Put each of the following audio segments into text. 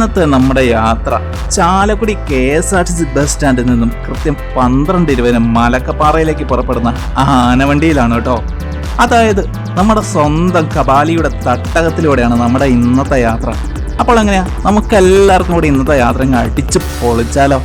ഇന്നത്തെ നമ്മുടെ യാത്ര ചാലക്കുടി KSRTC ബസ് സ്റ്റാൻഡിൽ നിന്നും കൃത്യം 12:20 മലക്കപ്പാറയിലേക്ക് പുറപ്പെടുന്ന ആനവണ്ടിയിലാണ് കേട്ടോ. അതായത് നമ്മുടെ സ്വന്തം കപാലിയുടെ തട്ടകത്തിലൂടെയാണ് നമ്മുടെ ഇന്നത്തെ യാത്ര. അപ്പോൾ എങ്ങനെയാ, നമുക്കെല്ലാവർക്കും കൂടി ഇന്നത്തെ യാത്ര അടിച്ച് പൊളിച്ചാലോ?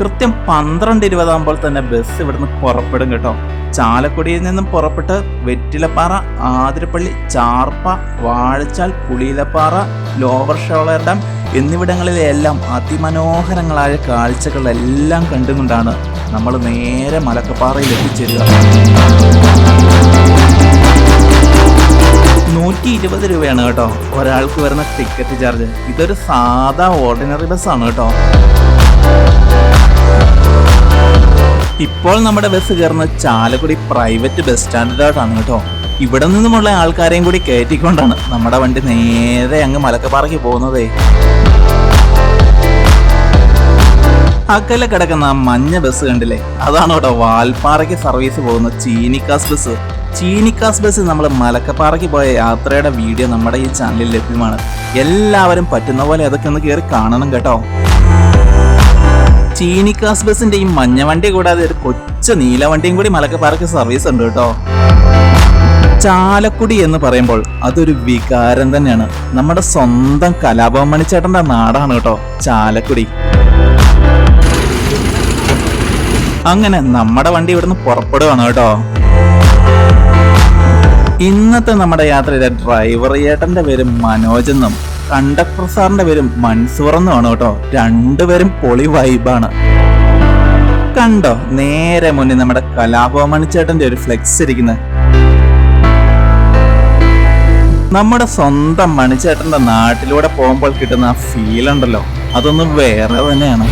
കൃത്യം 12:20 ആകുമ്പോൾ തന്നെ ബസ് ഇവിടുന്ന് പുറപ്പെടും കേട്ടോ. ചാലക്കുടിയിൽ നിന്നും പുറപ്പെട്ട് വെറ്റിലപ്പാറ, ആതിരപ്പള്ളി, ചാർപ്പ, വാഴച്ചാൽ, പുളിയിലപ്പാറ, ലോവർ ഷോളർ ഡാം എന്നിവിടങ്ങളിലെല്ലാം അതിമനോഹരങ്ങളായ കാഴ്ചകളെല്ലാം കണ്ടുകൊണ്ടാണ് നമ്മൾ നേരെ മലക്കപ്പാറയിൽ എത്തിച്ചേരുക. 120 രൂപയാണ് കേട്ടോ ഒരാൾക്ക് വരുന്ന ടിക്കറ്റ് ചാർജ്. ഇതൊരു സാധാ ഓർഡിനറി ബസ്സാണ് കേട്ടോ. ഇപ്പോൾ നമ്മുടെ ബസ് കയറുന്നത് ചാലക്കുടി പ്രൈവറ്റ് ബസ് സ്റ്റാൻഡിലോട്ടാണ് കേട്ടോ. ഇവിടെ നിന്നുമുള്ള ആൾക്കാരെയും കൂടി കയറ്റിക്കൊണ്ടാണ് നമ്മുടെ വണ്ടി നേരെ അങ്ങ് മലക്കപ്പാറയ്ക്ക് പോകുന്നതേ. അക്കലെ കിടക്കുന്ന ആ മഞ്ഞ ബസ് കണ്ടില്ലേ, അതാണ് കേട്ടോ വാൽപ്പാറയ്ക്ക് സർവീസ് പോകുന്ന ചീനിക്കാസ് ബസ്. ചീനിക്കാസ് ബസ് നമ്മൾ മലക്കപ്പാറയ്ക്ക് പോയ യാത്രയുടെ വീഡിയോ നമ്മുടെ ഈ ചാനലിൽ ലഭ്യമാണ്. എല്ലാവരും പറ്റുന്ന പോലെ അതൊക്കെ ഒന്ന് കയറി കാണണം കേട്ടോ. ചീനിക്കാസ് ബസിന്റെ ഈ മഞ്ഞ വണ്ടി കൂടാതെ ഒരു കൊച്ചു നീല വണ്ടിയും കൂടി മലക്കപ്പാറയ്ക്ക് സർവീസ് ഉണ്ട് കേട്ടോ. ചാലക്കുടി എന്ന് പറയുമ്പോൾ അതൊരു വികാരം തന്നെയാണ്. നമ്മുടെ സ്വന്തം കലാഭവൻ മണിച്ചേട്ടന്റെ നാടാണ് കേട്ടോ ചാലക്കുടി. അങ്ങനെ നമ്മുടെ വണ്ടി ഇവിടുന്ന് പുറപ്പെടുകയാണ് കേട്ടോ. ഇന്നത്തെ നമ്മുടെ യാത്രയിലെ ഡ്രൈവർ ചേട്ടന്റെ പേര് മനോജ് എന്നും കണ്ടക്ടർ സാറിന്റെ പേരും മൻസൂർ എന്നുമാണ് കേട്ടോ. രണ്ടുപേരും പൊളി വൈബാണ്. കണ്ടോ നേരെ മുന്നിൽ നമ്മുടെ കലാഭവൻ മണിച്ചേട്ടന്റെ ഒരു ഫ്ലെക്സ് ഇരിക്കുന്നത്. നമ്മുടെ സ്വന്തം മണിച്ചേട്ടന്റെ നാട്ടിലൂടെ പോകുമ്പോൾ കിട്ടുന്ന ആ ഫീൽ ഉണ്ടല്ലോ, അതൊന്നും വേറെ തന്നെയാണ്.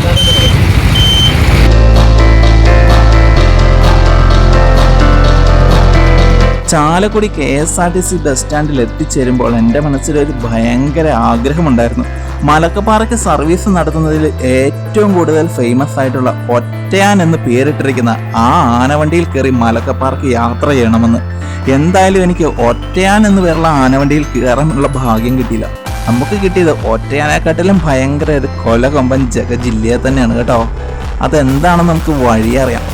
ചാലക്കുടി KSRTC ബസ് സ്റ്റാൻഡിൽ എത്തിച്ചേരുമ്പോൾ എൻ്റെ മനസ്സിലൊരു ഭയങ്കര ആഗ്രഹമുണ്ടായിരുന്നു. മലക്കപ്പാറയ്ക്ക് സർവീസ് നടത്തുന്നതിൽ ഏറ്റവും കൂടുതൽ ഫേമസ് ആയിട്ടുള്ള ഒറ്റയാൻ എന്ന് പേരിട്ടിരിക്കുന്ന ആ ആനവണ്ടിയിൽ കയറി മലക്കപ്പാറയ്ക്ക് യാത്ര ചെയ്യണമെന്ന്. എന്തായാലും എനിക്ക് ഒറ്റയാൻ എന്ന് പേരുള്ള ആനവണ്ടിയിൽ കയറാനുള്ള ഭാഗ്യം കിട്ടിയില്ല. നമുക്ക് കിട്ടിയത് ഒറ്റയാനെക്കാട്ടിലും ഭയങ്കര ഒരു കൊലകൊമ്പൻ ജഗജില്ലയെ തന്നെയാണ് കേട്ടോ. അതെന്താണെന്ന് നമുക്ക് വഴിയറിയാം.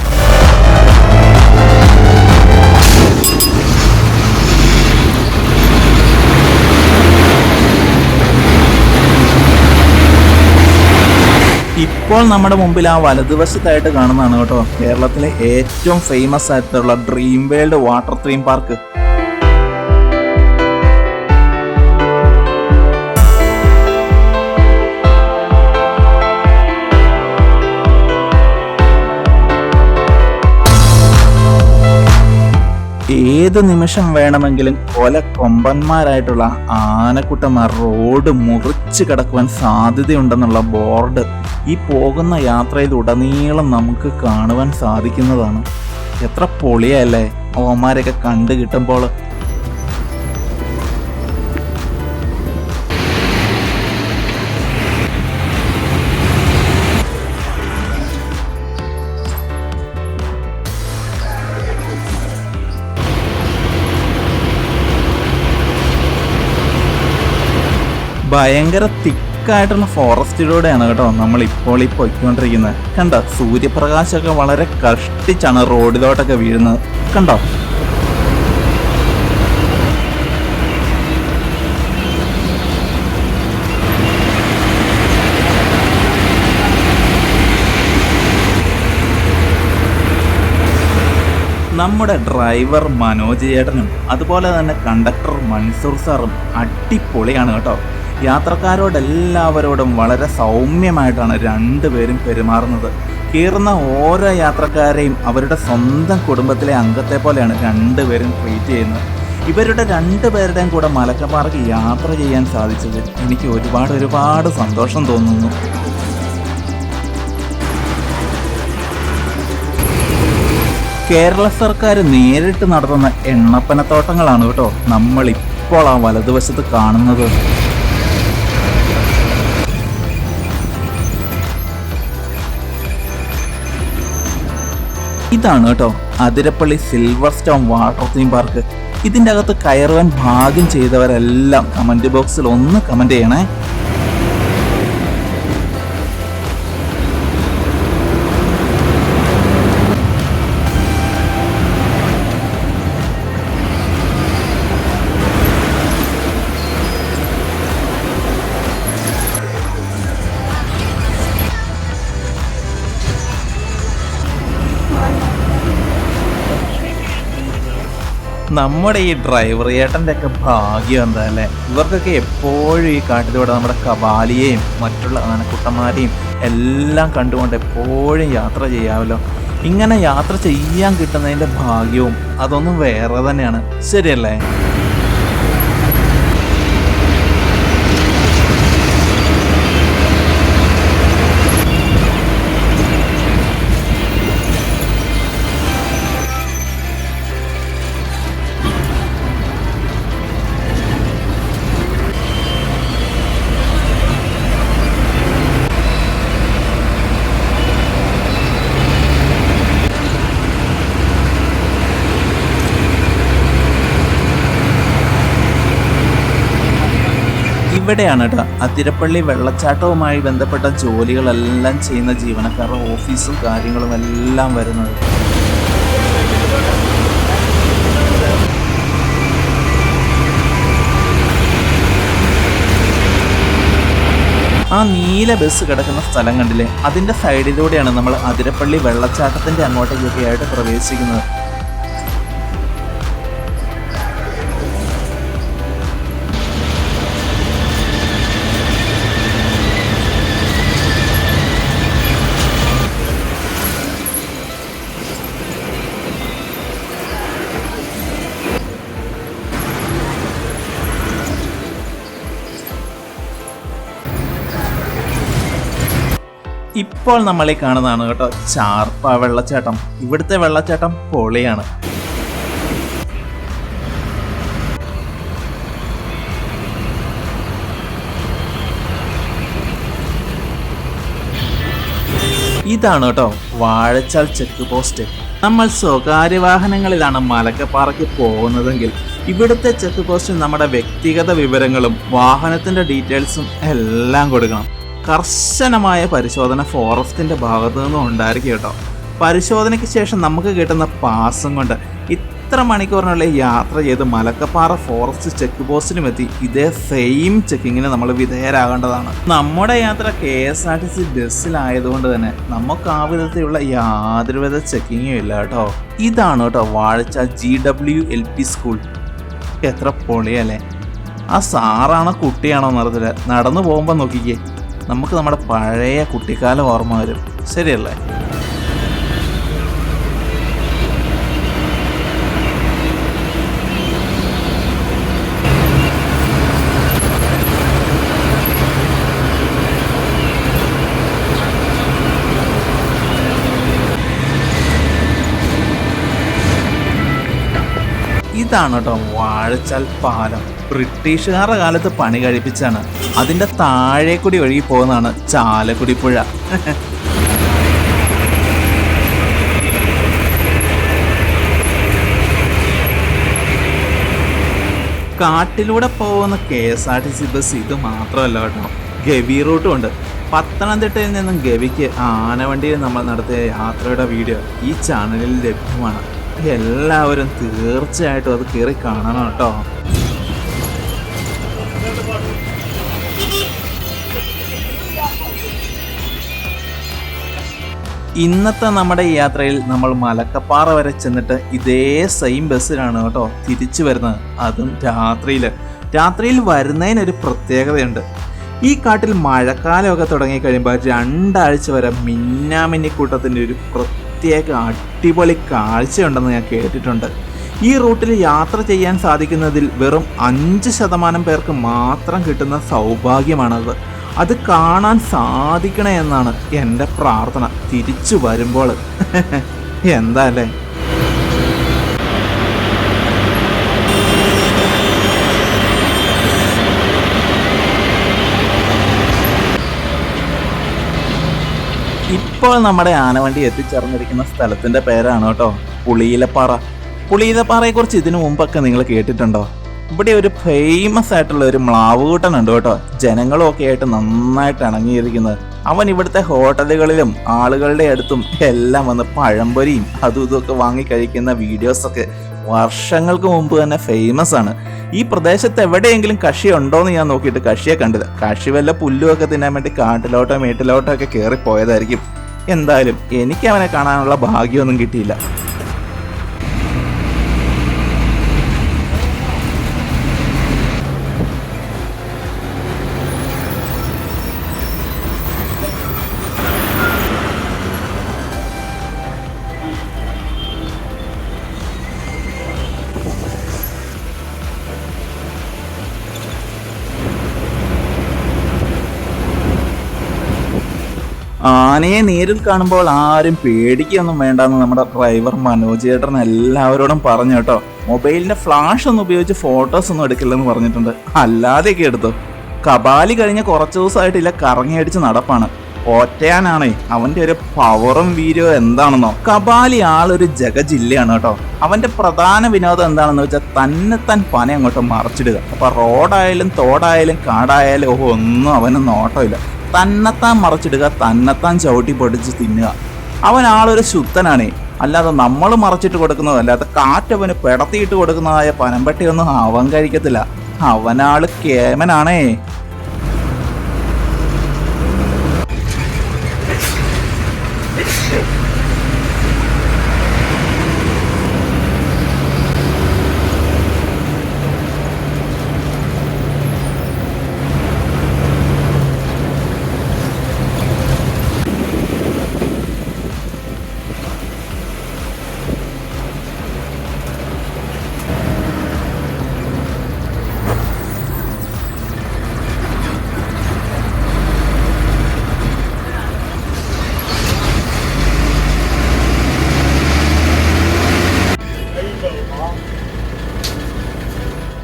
ഇപ്പോൾ നമ്മുടെ മുമ്പിൽ ആ വലതുവശത്തായിട്ട് കാണുന്നതാണ് കേട്ടോ കേരളത്തിലെ ഏറ്റവും ഫേമസ് ആയിട്ടുള്ള dream world water theme park. ഏത് നിമിഷം വേണമെങ്കിലും കൊമ്പന്മാരായിട്ടുള്ള ആനക്കുട്ടന്മാർ റോഡ് മുറിച്ച് കിടക്കുവാൻ സാധ്യതയുണ്ടെന്നുള്ള ബോർഡ് ഈ പോകുന്ന യാത്രയിൽ ഉടനീളം നമുക്ക് കാണുവാൻ സാധിക്കുന്നതാണ്. എത്ര പൊളിയല്ലേ ഓമാരെയൊക്കെ കണ്ടു കിട്ടുമ്പോൾ. ഭയങ്കര തിക്കായിട്ടുള്ള ഫോറസ്റ്റിലൂടെയാണ് കേട്ടോ നമ്മൾ ഇപ്പോൾ ഈ പൊയ്ക്കൊണ്ടിരിക്കുന്നത്. കണ്ടോ സൂര്യപ്രകാശമൊക്കെ വളരെ കഷ്ടിച്ചാണ് റോഡിലോട്ടൊക്കെ വീഴുന്നത്. കണ്ടോ നമ്മുടെ ഡ്രൈവർ മനോജ് ചേട്ടനും അതുപോലെ തന്നെ കണ്ടക്ടർ മൻസൂർ സാറും അടിപൊളിയാണ് കേട്ടോ. യാത്രക്കാരോടെല്ലാവരോടും വളരെ സൗമ്യമായിട്ടാണ് രണ്ടുപേരും പെരുമാറുന്നത്. കയറുന്ന ഓരോ യാത്രക്കാരെയും അവരുടെ സ്വന്തം കുടുംബത്തിലെ അംഗത്തെ പോലെയാണ് രണ്ടുപേരും ട്രീറ്റ് ചെയ്യുന്നത്. ഇവരുടെ രണ്ടുപേരുടെയും കൂടെ മലക്കപ്പാറയ്ക്ക് യാത്ര ചെയ്യാൻ സാധിച്ചത് എനിക്ക് ഒരുപാട് സന്തോഷം തോന്നുന്നു. കേരള സർക്കാർ നേരിട്ട് നടത്തുന്ന എണ്ണപ്പനത്തോട്ടങ്ങളാണ് കേട്ടോ നമ്മളിപ്പോൾ ആ വലതുവശത്ത് കാണുന്നത്. ഇതാണ് കേട്ടോ Athirappilly silver stone water theme park. ഇതിൻ്റെ അകത്ത് കയറുവാൻ ഭാഗ്യം ചെയ്തവരെല്ലാം കമൻറ്റ് ബോക്സിൽ ഒന്ന് കമൻറ്റ് ചെയ്യണേ. നമ്മുടെ ഈ ഡ്രൈവർ ചേട്ടൻ്റെ ഒക്കെ ഭാഗ്യം എന്താ അല്ലേ. ഇവർക്കൊക്കെ എപ്പോഴും ഈ കാട്ടിലൂടെ നമ്മുടെ കബാലിയെയും മറ്റുള്ള ആനക്കുട്ടന്മാരെയും എല്ലാം കണ്ടുകൊണ്ട് എപ്പോഴും യാത്ര ചെയ്യാമല്ലോ. ഇങ്ങനെ യാത്ര ചെയ്യാൻ കിട്ടുന്നതിൻ്റെ ഭാഗ്യവും അതൊന്നും വേറെ തന്നെയാണ്, ശരിയല്ലേ? ഇവിടെയാണ് കേട്ടോ അതിരപ്പള്ളി വെള്ളച്ചാട്ടവുമായി ബന്ധപ്പെട്ട ജോലികളെല്ലാം ചെയ്യുന്ന ജീവനക്കാരുടെ ഓഫീസും കാര്യങ്ങളും എല്ലാം വരുന്നത്. ആ നീല ബസ് കിടക്കുന്ന സ്ഥലം കണ്ടില്ലേ, അതിൻ്റെ സൈഡിലൂടെയാണ് നമ്മൾ അതിരപ്പള്ളി വെള്ളച്ചാട്ടത്തിൻ്റെ അങ്ങോട്ടേക്കൊക്കെ ആയിട്ട് പ്രവേശിക്കുന്നത്. ഇപ്പോൾ നമ്മളീ കാണുന്നതാണ് കേട്ടോ ചാർപ്പ വെള്ളച്ചാട്ടം. ഇവിടുത്തെ വെള്ളച്ചാട്ടം പൊളിയാണ്. ഇതാണ് കേട്ടോ വാഴച്ചാൽ ചെക്ക് പോസ്റ്റ്. നമ്മൾ സ്വകാര്യ വാഹനങ്ങളിലാണ് മലക്കപ്പാറയ്ക്ക് പോകുന്നതെങ്കിൽ ഇവിടുത്തെ ചെക്ക് പോസ്റ്റിൽ നമ്മുടെ വ്യക്തിഗത വിവരങ്ങളും വാഹനത്തിന്റെ ഡീറ്റെയിൽസും എല്ലാം കൊടുക്കണം. കർശനമായ പരിശോധന ഫോറസ്റ്റിന്റെ ഭാഗത്തു നിന്നും ഉണ്ടായിരിക്കും കേട്ടോ. പരിശോധനയ്ക്ക് ശേഷം നമുക്ക് കിട്ടുന്ന പാസും കൊണ്ട് ഇത്ര മണിക്കൂറിനുള്ളിൽ യാത്ര ചെയ്ത് മലക്കപ്പാറ ഫോറസ്റ്റ് ചെക്ക് പോസ്റ്റിലുമെത്തി ഇതേ സെയിം ചെക്കിങ്ങിന് നമ്മൾ വിധേയരാകേണ്ടതാണ്. നമ്മുടെ യാത്ര KSRTC ബസ്സിലായതുകൊണ്ട് തന്നെ നമുക്ക് ആ വിധത്തിലുള്ള യാതൊരുവിധ ചെക്കിങ്ങും ഇല്ല കേട്ടോ. ഇതാണ് കേട്ടോ വാഴച്ചാൽ GWLP സ്കൂൾ. എത്ര പൊളിയല്ലേ. ആ സാറാണോ കുട്ടിയാണോ എന്നറിയത്തില്ല. നടന്നു പോകുമ്പോൾ നോക്കിക്കേ, നമുക്ക് നമ്മുടെ പഴയ കുട്ടിക്കാലം ഓർമ്മ വരും, ശരിയല്ലേ? ഇതാണ് കേട്ടോ വാഴച്ചാൽ പാലം. ബ്രിട്ടീഷുകാരുടെ കാലത്ത് പണി കഴിപ്പിച്ചാണ്. അതിൻ്റെ താഴെ കൂടി ഒഴുകി പോകുന്നതാണ് ചാലക്കുടി പുഴ. കാട്ടിലൂടെ പോകുന്ന KSRTC ബസ് ഇത് മാത്രമല്ല കേട്ടോ, ഗവി റൂട്ടും ഉണ്ട്. പത്തനംതിട്ടയിൽ നിന്നും ഗവിക്ക് ആനവണ്ടിയിൽ നമ്മൾ നടത്തിയ യാത്രയുടെ വീഡിയോ ഈ ചാനലിൽ ലഭ്യമാണ്. എല്ലാവരും തീർച്ചയായിട്ടും അത് കയറി കാണണം കേട്ടോ. ഇന്നത്തെ നമ്മുടെ ഈ യാത്രയിൽ നമ്മൾ മലക്കപ്പാറ വരെ ചെന്നിട്ട് ഇതേ സെയിം ബസ്സിലാണ് കേട്ടോ തിരിച്ചു വരുന്നത്. അതും രാത്രിയിൽ വരുന്നതിനൊരു പ്രത്യേകതയുണ്ട്. ഈ കാട്ടിൽ മഴക്കാലമൊക്കെ തുടങ്ങിക്കഴിയുമ്പോൾ 2 ആഴ്ച വരെ മിന്നാമിന്നിക്കൂട്ടത്തിൻ്റെ ഒരു പ്രത്യേക അടിപൊളി കാഴ്ചയുണ്ടെന്ന് ഞാൻ കേട്ടിട്ടുണ്ട്. ഈ റൂട്ടിൽ യാത്ര ചെയ്യാൻ സാധിക്കുന്നതിൽ വെറും 5% പേർക്ക് മാത്രം കിട്ടുന്ന സൗഭാഗ്യമാണത്. അത് കാണാൻ സാധിക്കണേ എന്നാണ് എൻ്റെ പ്രാർത്ഥന തിരിച്ചു വരുമ്പോൾ. എന്താ അല്ലേ? ഇപ്പോൾ നമ്മുടെ ആനവണ്ടി എത്തിച്ചേർന്നിരിക്കുന്ന സ്ഥലത്തിൻ്റെ പേരാണ് കേട്ടോ പുളിയിലപ്പാറ. പുളിയതപ്പാറയെക്കുറിച്ച് ഇതിനു മുമ്പൊക്കെ നിങ്ങൾ കേട്ടിട്ടുണ്ടോ? ഇവിടെ ഒരു ഫേമസ് ആയിട്ടുള്ള ഒരു മ്ലാവുകൂട്ടനുണ്ട് കേട്ടോ, ജനങ്ങളും ഒക്കെ ആയിട്ട് നന്നായിട്ട് ഇണങ്ങിയിരിക്കുന്നത്. അവൻ ഇവിടുത്തെ ഹോട്ടലുകളിലും ആളുകളുടെ അടുത്തും എല്ലാം വന്ന് പഴംപൊരിയും അതും ഇതൊക്കെ വാങ്ങി കഴിക്കുന്ന വീഡിയോസൊക്കെ വർഷങ്ങൾക്ക് മുമ്പ് തന്നെ ഫേമസ് ആണ്. ഈ പ്രദേശത്ത് എവിടെയെങ്കിലും കക്ഷി ഉണ്ടോയെന്ന് ഞാൻ നോക്കിയിട്ട് കക്ഷിയെ കണ്ടില്ല. കക്ഷി വല്ല പുല്ലുമൊക്കെ തിന്നാൻ വേണ്ടി കാട്ടിലോട്ടോ മേട്ടിലോട്ടോ ഒക്കെ കയറിപ്പോയതായിരിക്കും. എന്തായാലും എനിക്ക് അവനെ കാണാനുള്ള ഭാഗ്യമൊന്നും കിട്ടിയില്ല. ആനയെ നേരിൽ കാണുമ്പോൾ ആരും പേടിക്കൊന്നും വേണ്ടെന്ന് നമ്മുടെ ഡ്രൈവർ മനോജ് ചേട്ടൻ എല്ലാവരോടും പറഞ്ഞു കേട്ടോ. മൊബൈലിന്റെ ഫ്ലാഷ് ഒന്നും ഉപയോഗിച്ച് ഫോട്ടോസ് ഒന്നും എടുക്കില്ലെന്ന് പറഞ്ഞിട്ടുണ്ട്. അല്ലാതെയൊക്കെ എടുത്തു. കബാലി കഴിഞ്ഞ കുറച്ച് ദിവസമായിട്ടില്ല കറങ്ങി അടിച്ച് നടപ്പാണ്. ഒറ്റയാനാണേ, അവന്റെ ഒരു പവറും വീര്യവും എന്താണെന്നോ. കബാലി ആളൊരു ജഗജില്ലയാണ് കേട്ടോ. അവന്റെ പ്രധാന വിനോദം എന്താണെന്ന് വെച്ചാൽ തന്നെത്താൻ പന അങ്ങോട്ട് മറച്ചിടുക. അപ്പൊ റോഡായാലും തോടായാലും കാടായാലും ഒന്നും അവന് നോട്ടമില്ല. തന്നെത്താൻ മറച്ചിടുക, തന്നെത്താൻ ചവിട്ടി പൊടിച്ച് തിന്നുക. അവൻ ആളൊരു ശുദ്ധനാണേ. അല്ലാതെ നമ്മൾ മറച്ചിട്ട് കൊടുക്കുന്നതല്ലാതെ കാറ്റവന് പെടത്തിയിട്ട് കൊടുക്കുന്നതായ പനമ്പട്ടിയൊന്നും അവൻ കഴിക്കത്തില്ല. അവനാള് കേമനാണേ.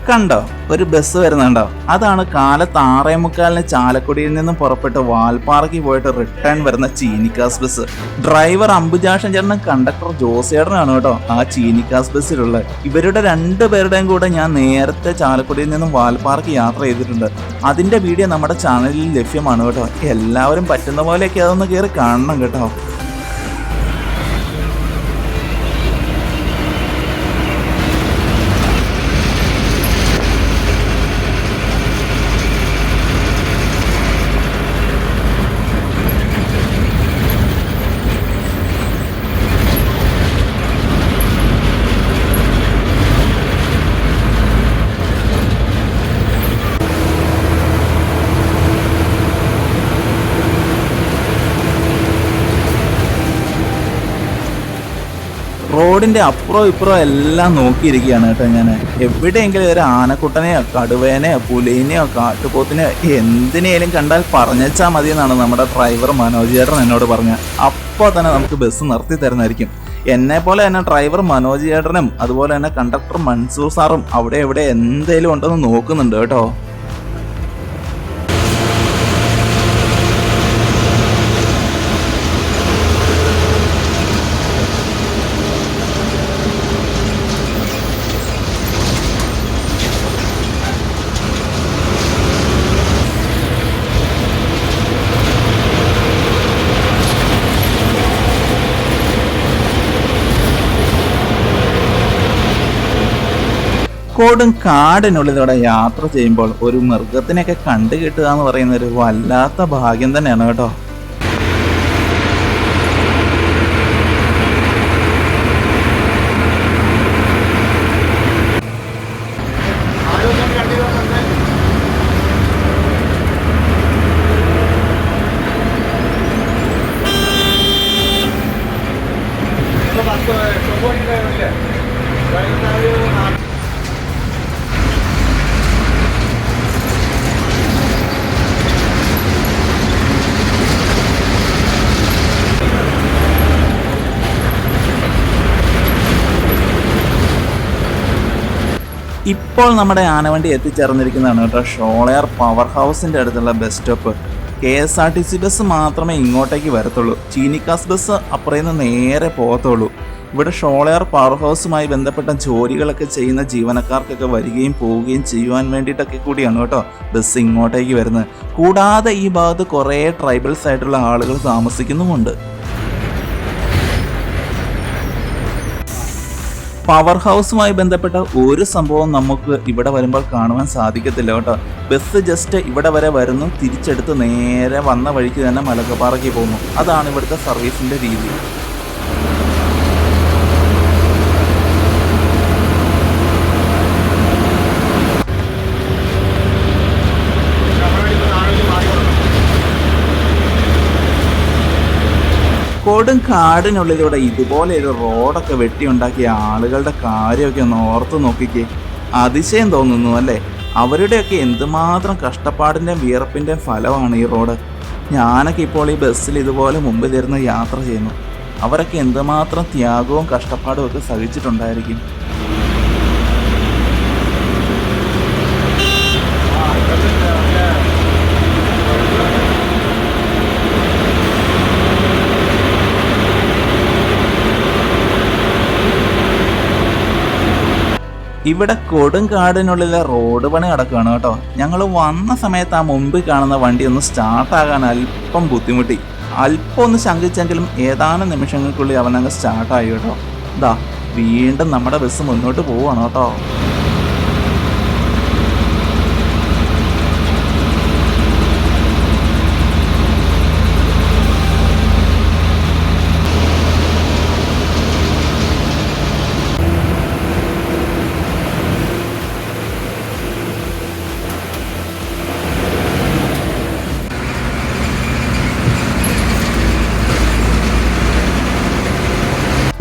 കണ്ടോ, ഒരു ബസ് വരുന്നുണ്ടോ? അതാണ് കാലത്ത് 6:45 ചാലക്കുടിയിൽ നിന്നും പുറപ്പെട്ട് വാൽപ്പാറയ്ക്ക് പോയിട്ട് റിട്ടേൺ വരുന്ന ചീനിക്കാസ് ബസ്. ഡ്രൈവർ അംബുജാഷൻ ചേട്ടനും കണ്ടക്ടർ ജോസേട്ടനാണ് കേട്ടോ ആ ചീനിക്കാസ് ബസ്സിലുള്ളത്. ഇവരുടെ രണ്ടുപേരുടെയും കൂടെ ഞാൻ നേരത്തെ ചാലക്കുടിയിൽ നിന്നും വാൽപ്പാറയ്ക്ക് യാത്ര ചെയ്തിട്ടുണ്ട്. അതിന്റെ വീഡിയോ നമ്മുടെ ചാനലിൽ ലഭ്യമാണ് കേട്ടോ. എല്ലാവരും പറ്റുന്ന പോലെയൊക്കെ അതൊന്ന് കയറി കാണണം കേട്ടോ. റോഡിന്റെ അപ്പുറം ഇപ്പുറം എല്ലാം നോക്കിയിരിക്കുകയാണ് കേട്ടോ ഞാൻ. എവിടെയെങ്കിലും ഒരു ആനക്കുട്ടനെയോ കടുവേനെയോ പുലിനെയോ കാട്ടുപോത്തിനെയോ എന്തിനേലും കണ്ടാൽ പറഞ്ഞാൽ മതി എന്നാണ് നമ്മുടെ ഡ്രൈവർ മനോജ് ചേട്ടൻ എന്നോട് പറഞ്ഞത്. അപ്പോൾ തന്നെ നമുക്ക് ബസ് നിർത്തി തരുന്നതായിരിക്കും. എന്നെ പോലെ തന്നെ ഡ്രൈവർ മനോജ് ചേട്ടനും അതുപോലെ തന്നെ കണ്ടക്ടർ മൻസൂർ സാറും അവിടെ എവിടെ എന്തേലും ഉണ്ടെന്ന് നോക്കുന്നുണ്ട് കേട്ടോ. കൊടും കാടിനുള്ളിലൂടെ യാത്ര ചെയ്യുമ്പോൾ ഒരു മൃഗത്തിനെയൊക്കെ കണ്ടു കിട്ടുക എന്ന് പറയുന്ന ഒരു വല്ലാത്ത ഭാഗ്യം തന്നെയാണ് കേട്ടോ. ഇപ്പോൾ നമ്മുടെ ആനവണ്ടി എത്തിച്ചേർന്നിരിക്കുന്നതാണ് കേട്ടോ ഷോളയാർ പവർ ഹൗസിൻ്റെ അടുത്തുള്ള ബസ് സ്റ്റോപ്പ്. KSRTC ബസ് മാത്രമേ ഇങ്ങോട്ടേക്ക് വരത്തുള്ളൂ. ചീനിക്കാസ് ബസ് അപ്പുറത്ത് നിന്ന് നേരെ പോകത്തുള്ളൂ. ഇവിടെ ഷോളയാർ പവർ ഹൗസുമായി ബന്ധപ്പെട്ട ജോലികളൊക്കെ ചെയ്യുന്ന ജീവനക്കാർക്കൊക്കെ വരികയും പോവുകയും ചെയ്യുവാൻ വേണ്ടിയിട്ടൊക്കെ കൂടിയാണ് കേട്ടോ ബസ് ഇങ്ങോട്ടേക്ക് വരുന്നത്. കൂടാതെ ഈ ഭാഗത്ത് കുറേ ട്രൈബൽസ് ആയിട്ടുള്ള ആളുകൾ താമസിക്കുന്നുമുണ്ട്. പവർ ഹൗസുമായി ബന്ധപ്പെട്ട ഒരു സംഭവം നമുക്ക് ഇവിടെ വരുമ്പോൾ കാണുവാൻ സാധിക്കത്തില്ല കേട്ടോ. ബസ് ജസ്റ്റ് ഇവിടെ വരെ വരുന്നു, തിരിച്ചെടുത്ത് നേരെ വന്ന വഴിക്ക് തന്നെ മലക്കപ്പാറയ്ക്ക് പോകുന്നു. അതാണ് ഇവിടുത്തെ സർവീസിൻ്റെ രീതി. കൊടും കാടിനുള്ളിലൂടെ ഇതുപോലെ ഒരു റോഡൊക്കെ വെട്ടിയുണ്ടാക്കിയ ആളുകളുടെ കാര്യമൊക്കെ ഒന്ന് ഓർത്ത് നോക്കിക്കേ. അതിശയം തോന്നുന്നു അല്ലേ? അവരുടെയൊക്കെ എന്തുമാത്രം കഷ്ടപ്പാടിൻ്റെയും വിയർപ്പിൻ്റെയും ഫലമാണ് ഈ റോഡ്. ഞാനൊക്കെ ഇപ്പോൾ ഈ ബസ്സിൽ ഇതുപോലെ മുമ്പിലിരുന്ന് യാത്ര ചെയ്യുന്നു. അവരൊക്കെ എന്തുമാത്രം ത്യാഗവും കഷ്ടപ്പാടും ഒക്കെ സഹിച്ചിട്ടുണ്ടായിരിക്കും. ഇവിടെ കൊടും കാടിനുള്ളിലെ റോഡ് പണി നടക്കുകയാണ് കേട്ടോ. ഞങ്ങൾ വന്ന സമയത്ത് ആ മുമ്പിൽ കാണുന്ന വണ്ടി ഒന്ന് സ്റ്റാർട്ടാകാൻ അല്പം ബുദ്ധിമുട്ടി. അല്പം ഒന്ന് ശങ്കിച്ചെങ്കിലും ഏതാനും നിമിഷങ്ങൾക്കുള്ളിൽ അവനങ്ങ് സ്റ്റാർട്ടായി കേട്ടോ. ഇതാ വീണ്ടും നമ്മുടെ ബസ് മുന്നോട്ട് പോവുകയാണ് കേട്ടോ.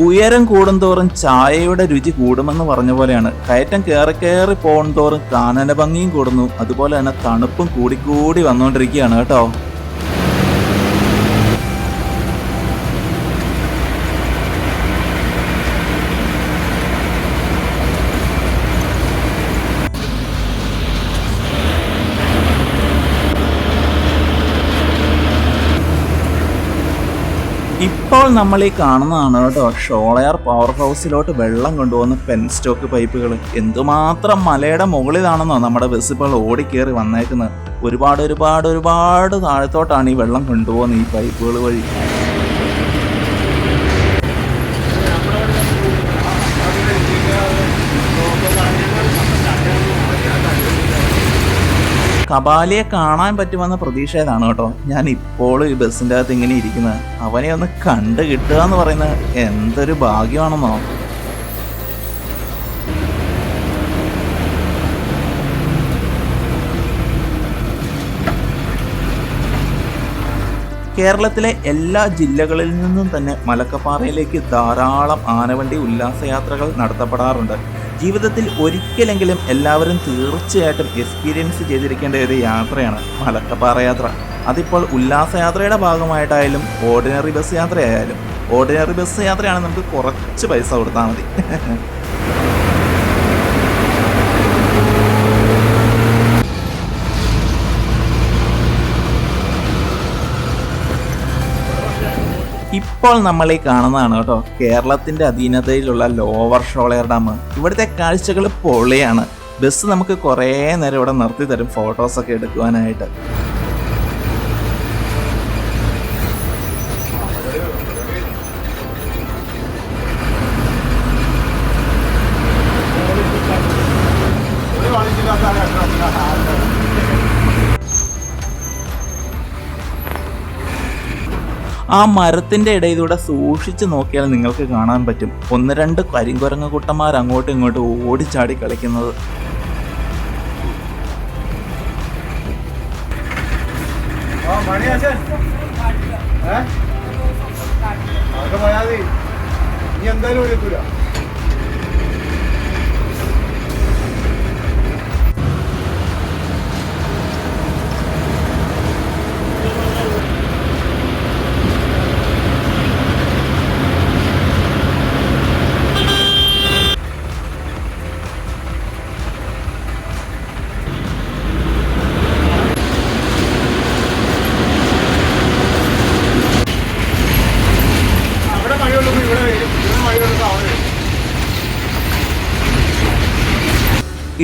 ഉയരം കൂടുന്തോറും ചായയുടെ രുചി കൂടുമെന്ന് പറഞ്ഞ പോലെയാണ്. കയറ്റം കയറി പോകുന്തോറും കാനന ഭംഗിയും കൂടുന്നു, അതുപോലെ തന്നെ തണുപ്പും കൂടിക്കൂടി വന്നുകൊണ്ടിരിക്കുകയാണ് കേട്ടോ. ഇപ്പോൾ നമ്മൾ ഈ കാണുന്നതാണ് കേട്ടോ ഷോളയാർ പവർ ഹൗസിലോട്ട് വെള്ളം കൊണ്ടുപോകുന്ന പെൻ സ്റ്റോക്ക് പൈപ്പുകൾ. എന്തുമാത്രം മലയുടെ മുകളിലാണെന്നോ നമ്മുടെ ബസ് ഇപ്പോൾ ഓടിക്കേറി വന്നേക്കുന്നത്. ഒരുപാട് താഴത്തോട്ടാണ് ഈ വെള്ളം കൊണ്ടുപോകുന്നത് ഈ പൈപ്പുകൾ വഴി. കപാലിയെ കാണാൻ പറ്റുമെന്ന പ്രതീക്ഷയിലാണ് കേട്ടോ ഞാൻ ഇപ്പോൾ ഈ ബസ്സിൻ്റെ അകത്ത് ഇങ്ങനെ ഇരിക്കുന്നത്. അവനെ ഒന്ന് കണ്ടു കിട്ടുക എന്ന് പറയുന്നത് എന്തൊരു ഭാഗ്യമാണെന്നോ. കേരളത്തിലെ എല്ലാ ജില്ലകളിൽ നിന്നും തന്നെ മലക്കപ്പാറയിലേക്ക് ധാരാളം ആനവണ്ടി ഉല്ലാസയാത്രകൾ നടത്തപ്പെടാറുണ്ട്. ജീവിതത്തിൽ ഒരിക്കലെങ്കിലും എല്ലാവരും തീർച്ചയായിട്ടും എക്സ്പീരിയൻസ് ചെയ്തിരിക്കേണ്ട ഒരു യാത്രയാണ് മലക്കപ്പാറ യാത്ര. അതിപ്പോൾ ഉല്ലാസയാത്രയുടെ ഭാഗമായിട്ടായാലും ഓർഡിനറി ബസ് യാത്രയായാലും. ഓർഡിനറി ബസ് യാത്രയാണെങ്കിൽ നമുക്ക് കുറച്ച് പൈസ കൊടുത്താൽ മതി. ഇപ്പോൾ നമ്മൾ ഈ കാണുന്നതാണ് കേട്ടോ കേരളത്തിൻ്റെ അധീനതയിലുള്ള ലോവർ ഷോളയാർ ഡാം. ഇവിടുത്തെ കാഴ്ചകൾ പൊളിയാണ്. ബസ് നമുക്ക് കുറേ നേരം ഇവിടെ നിർത്തി തരും ഫോട്ടോസൊക്കെ എടുക്കുവാനായിട്ട്. ആ മരത്തിൻ്റെ ഇടയിലൂടെ സൂക്ഷിച്ച് നോക്കിയാൽ നിങ്ങൾക്ക് കാണാൻ പറ്റും 1-2 കരിങ്കുരങ്ങ കുട്ടന്മാർ അങ്ങോട്ടും ഇങ്ങോട്ടും ഓടിച്ചാടി കളിക്കുന്നത്.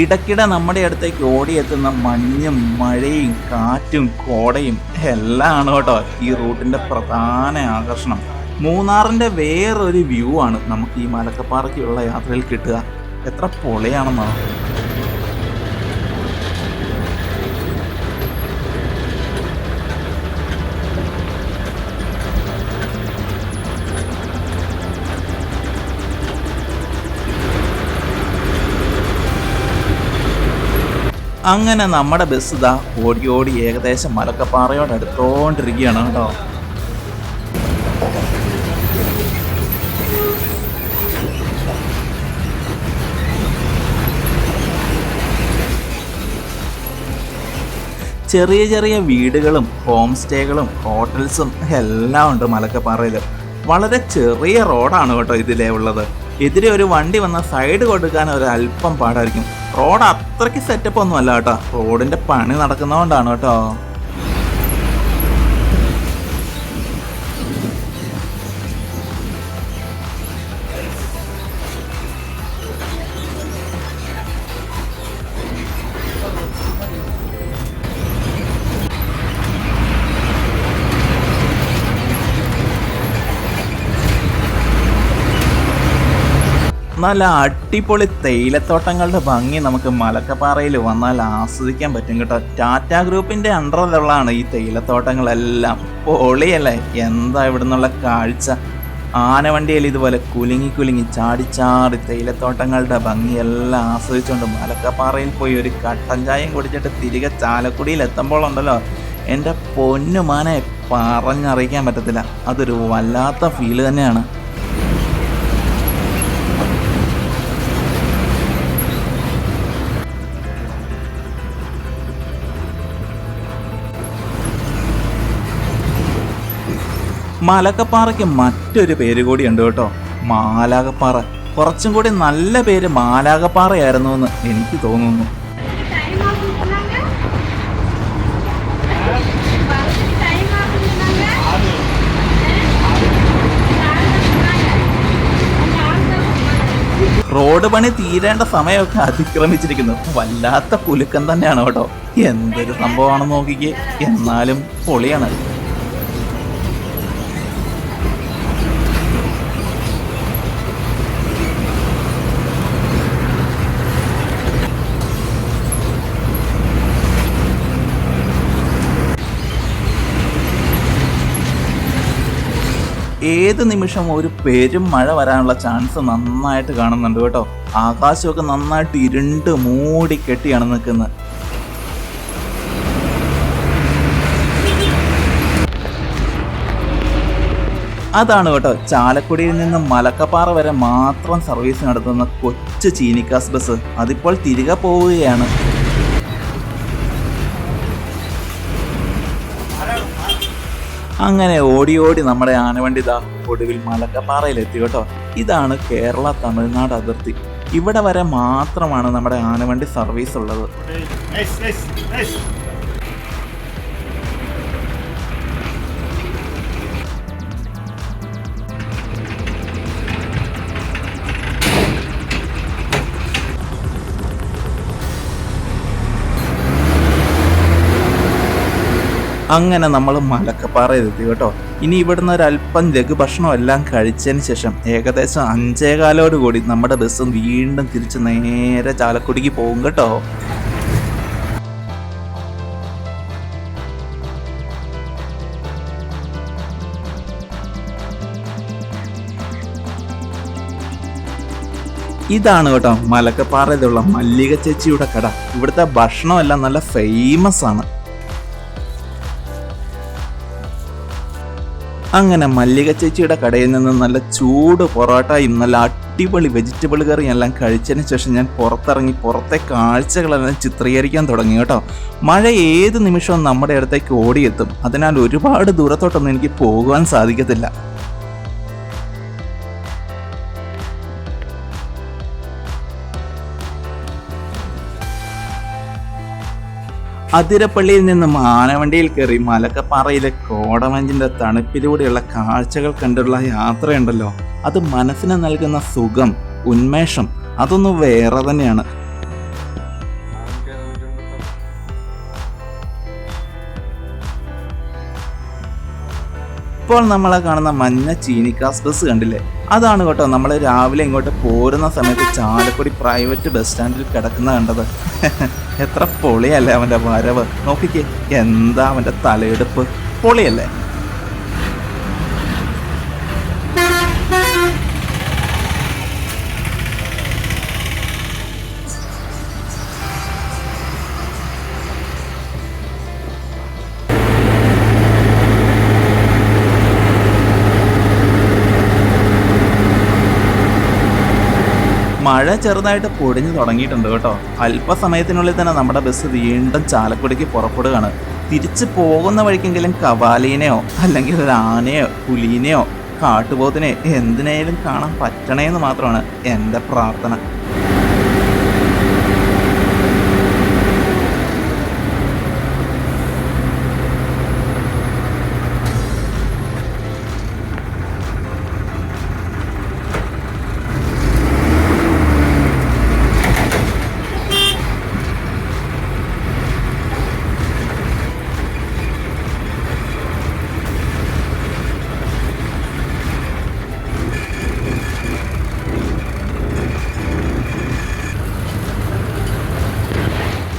ഇടയ്ക്കിടെ നമ്മുടെ അടുത്തേക്ക് ഓടിയെത്തുന്ന മഞ്ഞും മഴയും കാറ്റും കോടയും എല്ലാം ആണ് കേട്ടോ ഈ റൂട്ടിൻ്റെ പ്രധാന ആകർഷണം. മൂന്നാറിൻ്റെ വേറൊരു വ്യൂ ആണ് നമുക്ക് ഈ മലക്കപ്പാറയ്ക്കുള്ള യാത്രയിൽ കിട്ടുക. എത്ര പൊളിയാണെന്നോ. അങ്ങനെ നമ്മുടെ ബസ് ഇതാ ഓടി ഓടി ഏകദേശം മലക്കപ്പാറയോട് അടുത്തോണ്ടിരിക്കുകയാണ് കേട്ടോ. ചെറിയ ചെറിയ വീടുകളും ഹോം സ്റ്റേകളും ഹോട്ടൽസും എല്ലാം ഉണ്ട് മലക്കപ്പാറയിൽ. വളരെ ചെറിയ റോഡാണ് കേട്ടോ ഇതിലേ ഉള്ളത്. എതിരെ ഒരു വണ്ടി വന്ന സൈഡ് കൊടുക്കാൻ ഒരു അല്പം പാടായിരിക്കും. റോഡ് അത്രയ്ക്ക് സെറ്റപ്പ് ഒന്നും അല്ല കേട്ടോ, റോഡിന്റെ പണി നടക്കുന്നതുകൊണ്ടാണ് കേട്ടോ. നല്ല അടിപൊളി തേയിലത്തോട്ടങ്ങളുടെ ഭംഗി നമുക്ക് മലക്കപ്പാറയിൽ വന്നാൽ ആസ്വദിക്കാൻ പറ്റും കേട്ടോ. ടാറ്റ ഗ്രൂപ്പിന്റെ അണ്ടറിലുള്ളതാണ് ഈ തേയിലത്തോട്ടങ്ങളെല്ലാം. പൊളിയല്ലേ? എന്താ ഇവിടെ നിന്നുള്ള കാഴ്ച! ആനവണ്ടിയിൽ ഇതുപോലെ കുലുങ്ങി കുലുങ്ങി ചാടി തേയിലത്തോട്ടങ്ങളുടെ ഭംഗിയെല്ലാം ആസ്വദിച്ചുകൊണ്ട് മലക്കപ്പാറയിൽ പോയി ഒരു കട്ടൻ ചായയും കുടിച്ചിട്ട് തിരികെ ചാലക്കുടിയിൽ എത്തുമ്പോഴുണ്ടല്ലോ, എൻ്റെ പൊന്നുമാനെ പറഞ്ഞറിയിക്കാൻ പറ്റത്തില്ല. അതൊരു വല്ലാത്ത ഫീല് തന്നെയാണ്. മലക്കപ്പാറയ്ക്ക് മറ്റൊരു പേര് കൂടിയുണ്ട് കേട്ടോ, മാലാകപ്പാറ. കുറച്ചും കൂടി നല്ല പേര് മാലാകപ്പാറയായിരുന്നു എന്ന് എനിക്ക് തോന്നുന്നു. റോഡ് പണി തീരേണ്ട സമയമൊക്കെ അതിക്രമിച്ചിരിക്കുന്നു. വല്ലാത്ത കുലുക്കം തന്നെയാണ് കേട്ടോ. എന്തൊരു സംഭവമാണെന്ന് നോക്കിക്കേ. എന്നാലും പൊളിയാണ്. ഏത് നിമിഷം ഒരു പെരും മഴ വരാനുള്ള ചാൻസ് നന്നായിട്ട് കാണുന്നുണ്ട് കേട്ടോ. ആകാശമൊക്കെ നന്നായിട്ട് ഇരുണ്ട് മൂടി കെട്ടിയാണ് നിൽക്കുന്നത്. അതാണ് കേട്ടോ ചാലക്കുടിയിൽ നിന്ന് മലക്കപ്പാറ വരെ മാത്രം സർവീസ് നടത്തുന്ന കൊച്ചു ചീനിക്കാസ് ബസ്. അതിപ്പോൾ തിരികെ പോവുകയാണ്. അങ്ങനെ ഓടി ഓടി നമ്മുടെ ആനവണ്ടി ഇതാ ഒടുവിൽ മലക്കപ്പാറയിലെത്തി കേട്ടോ. ഇതാണ് കേരള തമിഴ്നാട് അതിർത്തി. ഇവിടെ വരെ മാത്രമാണ് നമ്മുടെ ആനവണ്ടി സർവീസ് ഉള്ളത്. അങ്ങനെ നമ്മൾ മലക്കപ്പാറയിലെത്തി കേട്ടോ. ഇനി ഇവിടുന്ന് ഒരല്പം ലഘുഭക്ഷണം എല്ലാം കഴിച്ചതിന് ശേഷം ഏകദേശം 5:15 കൂടി നമ്മുടെ ബസ് വീണ്ടും തിരിച്ച് നേരെ ചാലക്കുടിക്ക് പോകും കേട്ടോ. ഇതാണ് കേട്ടോ മലക്കപ്പാറയിലുള്ള മല്ലിക ചേച്ചിയുടെ കട. ഇവിടുത്തെ ഭക്ഷണം എല്ലാം നല്ല ഫേമസ് ആണ്. അങ്ങനെ മല്ലിക ചേച്ചിയുടെ കടയിൽ നിന്ന് നല്ല ചൂട് പൊറോട്ടയും നല്ല അടിപൊളി വെജിറ്റബിൾ കറിയും എല്ലാം കഴിച്ചതിന് ശേഷം ഞാൻ പുറത്തിറങ്ങി പുറത്തെ കാഴ്ചകളെല്ലാം ചിത്രീകരിക്കാൻ തുടങ്ങി കേട്ടോ. മഴ ഏത് നിമിഷവും നമ്മുടെ അടുത്തേക്ക് ഓടിയെത്തും. അതിനാൽ ഒരുപാട് ദൂരത്തോട്ടൊന്നും എനിക്ക് പോകുവാൻ സാധിക്കത്തില്ല. അതിരപ്പള്ളിയിൽ നിന്നും ആനവണ്ടിയിൽ കയറി മലക്കപ്പാറയിലെ കോടമഞ്ഞിൻ്റെ തണുപ്പിലൂടെയുള്ള കാഴ്ചകൾ കണ്ടുള്ള യാത്രയുണ്ടല്ലോ, അത് മനസ്സിന് നൽകുന്ന സുഖം, ഉന്മേഷം അതൊന്നും വേറെ തന്നെയാണ്. ഇപ്പോൾ നമ്മളെ കാണുന്ന മഞ്ഞ ചീനിക്കാസ് ബസ് കണ്ടില്ലേ, അതാണ് കേട്ടോ നമ്മൾ രാവിലെ ഇങ്ങോട്ട് പോരുന്ന സമയത്ത് ചാലക്കുടി പ്രൈവറ്റ് ബസ് സ്റ്റാൻഡിൽ കിടക്കുന്ന കണ്ടത്. എത്ര പൊളിയല്ലേ അവൻ്റെ വരവ്, നോക്കിക്കേ, എന്താ അവൻ്റെ തലയെടുപ്പ്, പൊളിയല്ലേ. മഴ ചെറുതായിട്ട് പൊടിഞ്ഞു തുടങ്ങിയിട്ടുണ്ട് കേട്ടോ. അല്പസമയത്തിനുള്ളിൽ തന്നെ നമ്മുടെ ബസ് വീണ്ടും ചാലക്കുടിക്ക് പുറപ്പെടുകയാണ്. തിരിച്ചു പോകുന്ന വഴിക്കെങ്കിലും കവാലീനെയോ അല്ലെങ്കിൽ ഒരു ആനയോ പുലീനെയോ കാട്ടുപോത്തിനെ എന്തിനേലും കാണാൻ പറ്റണേന്ന് മാത്രമാണ് എൻ്റെ പ്രാർത്ഥന.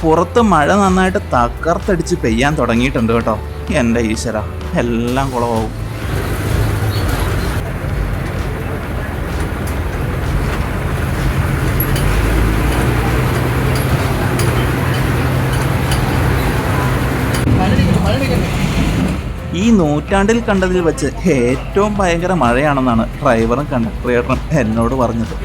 പുറത്ത് മഴ നന്നായിട്ട് തകർത്തടിച്ച് പെയ്യാൻ തുടങ്ങിയിട്ടുണ്ട് കേട്ടോ. എൻ്റെ ഈശ്വര, എല്ലാം കുളമാവും. ഈ നൂറ്റാണ്ടിൽ കണ്ടതിൽ വെച്ച് ഏറ്റവും ഭയങ്കര മഴയാണെന്നാണ് ഡ്രൈവറും കണ്ടക്ടറും എന്നോട് പറഞ്ഞത്.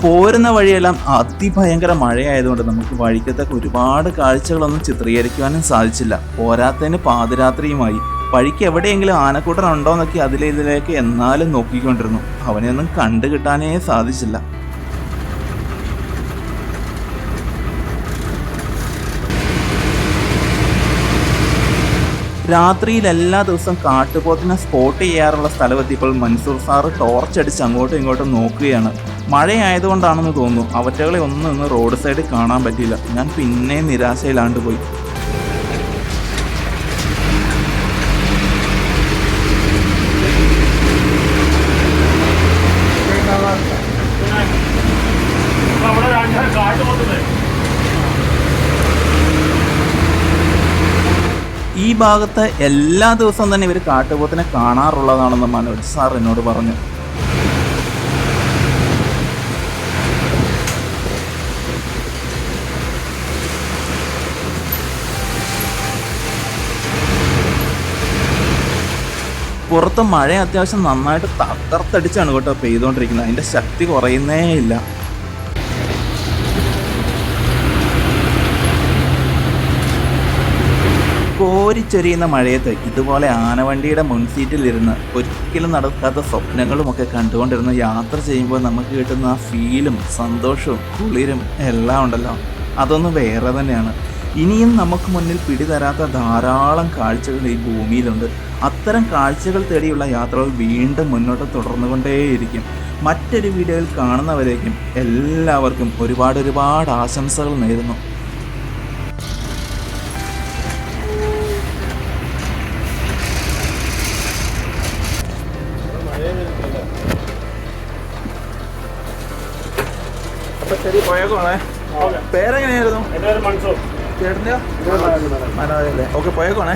പോരുന്ന വഴിയെല്ലാം അതിഭയങ്കര മഴയായതുകൊണ്ട് നമുക്ക് വഴിക്കത്തൊക്കെ ഒരുപാട് കാഴ്ചകളൊന്നും ചിത്രീകരിക്കുവാനും സാധിച്ചില്ല. പോരാത്തതിന് പാതിരാത്രിയുമായി. വഴിക്ക് എവിടെയെങ്കിലും ആനക്കൂട്ടൻ ഉണ്ടോ എന്നൊക്കെ ഇതിലേക്ക് എന്നാലും നോക്കിക്കൊണ്ടിരുന്നു. അവനെയൊന്നും കണ്ടു കിട്ടാനേ സാധിച്ചില്ല. രാത്രിയിൽ എല്ലാ ദിവസവും കാട്ടുപോത്തിനെ സ്പോട്ട് ചെയ്യാറുള്ള സ്ഥലമെത്തിയപ്പോൾ മൻസൂർ സാറ് ടോർച്ചടിച്ച് അങ്ങോട്ടും ഇങ്ങോട്ടും നോക്കുകയാണ്. മഴയായതുകൊണ്ടാണെന്ന് തോന്നുന്നു അവറ്റകളെ ഒന്നും റോഡ് സൈഡിൽ കാണാൻ പറ്റിയില്ല. ഞാൻ പിന്നെ നിരാശയിലാണ്ട് പോയി. ഈ ഭാഗത്ത് എല്ലാ ദിവസവും തന്നെ ഇവർ കാട്ടുപോത്തിനെ കാണാറുള്ളതാണെന്ന് മനോജ് സാർ എന്നോട് പറഞ്ഞു. പുറത്ത് മഴ അത്യാവശ്യം നന്നായിട്ട് തകർത്തടിച്ചാണ് കേട്ടോ പെയ്തുകൊണ്ടിരിക്കുന്നത്. അതിൻ്റെ ശക്തി കുറയുന്നേ ഇല്ല. കോരിച്ചൊരിയുന്ന മഴയത്ത് ഇതുപോലെ ആനവണ്ടിയുടെ മുൻസീറ്റിലിരുന്ന് ഒരിക്കലും നടക്കാത്ത സ്വപ്നങ്ങളുമൊക്കെ കണ്ടുകൊണ്ടിരുന്ന് യാത്ര ചെയ്യുമ്പോൾ നമുക്ക് കിട്ടുന്ന ആ ഫീലും സന്തോഷവും കുളിരും എല്ലാം ഉണ്ടല്ലോ, അതൊന്നും വേറെ തന്നെയാണ്. ഇനിയും നമുക്ക് മുന്നിൽ പിടിതരാത്ത ധാരാളം കാഴ്ചകൾ ഈ ഭൂമിയിലുണ്ട്. അത്തരം കാഴ്ചകൾ തേടിയുള്ള യാത്രകൾ വീണ്ടും മുന്നോട്ട് തുടർന്നുകൊണ്ടേയിരിക്കും. മറ്റൊരു വീഡിയോയിൽ കാണുന്നവരേക്കും എല്ലാവർക്കും ഒരുപാട് ആശംസകൾ നേരുന്നു. ശരി, പോയേക്കോണേ. പേരെങ്ങനെയായിരുന്നു? ചേട്ടൻ്റെ മനോജല്ലേ? ഓക്കെ, പോയേക്കോണേ.